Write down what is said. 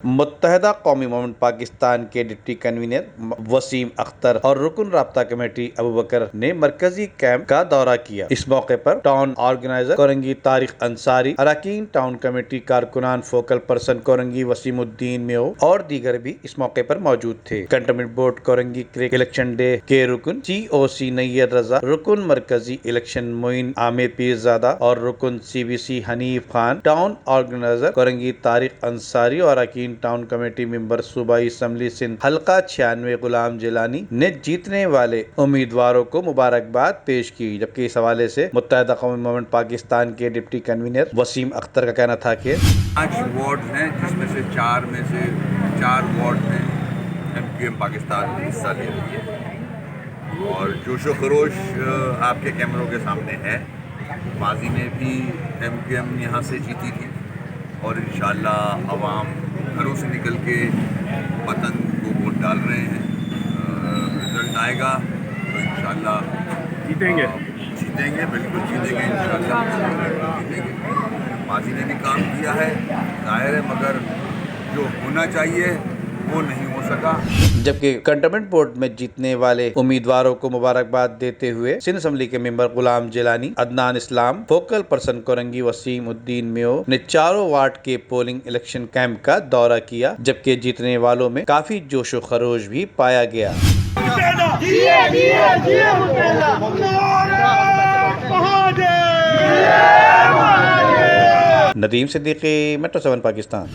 मुत्तहदा कौमी मूवमेंट पाकिस्तान के deputy convener Wasim Akhtar और रुकन राब्ता कमेटी अबू बकर ने मरकजी कैंप का दौरा किया। इस मौके पर टाउन ऑर्गेनाइजर कोरंगी तारिक अंसारी, अरकान टाउन कमेटी कारकुनान, फोकल पर्सन कोरंगी वसीमुद्दीन मेओ और दीगर भी इस मौके पर मौजूद थे। Cantonment board Korangi election day के रुकन COC नैयर रजा, रुकन मरकजी इलेक्शन मोइन आमिर पीरजादा और रुकन CBC Hanif Khan, town organiser Korangi Tariq Ansari और अरकान टाउन कमेटी मेंबर सूबाई असम्बली सिंध हल्का 96 गुलाम जिलानी ने जीतने वाले उम्मीदवारों को मुबारकबाद पेश की। जबकि इस हवाले से मुत्तहदा कौमी मूवमेंट पाकिस्तान के डिप्टी कन्वीनर वसीम अख्तर का कहना था कि 5 वार्ड हैं, जिसमें से 4 वार्ड में MQM पाकिस्तान हिस्सा ले रही है और जोशो खरोश आपके कैमरों के सामने है। माजी में भी MQM यहाँ से जीती थी और इंशाअल्लाह अवाम घरों से निकल के वतन को वोट डाल रहे हैं। रिजल्ट आएगा तो इंशाअल्लाह जीतेंगे, बिल्कुल जीतेंगे, इंशाअल्लाह जीतेंगे। माजी ने भी काम किया है जाहिर है, मगर जो होना चाहिए वो नहीं हो सका। जबकि कंटोनमेंट बोर्ड में जीतने वाले उम्मीदवारों को मुबारकबाद देते हुए सिंध असम्बली के member Ghulam Jilani, Adnan Islam, focal person Korangi Wasimuddin Meo ने 4 वार्ड के पोलिंग इलेक्शन कैंप का दौरा किया। जबकि जीतने वालों में काफी जोशो खरोश भी पाया गया। नदीम सिद्दीकी, मेट्रो 7 पाकिस्तान।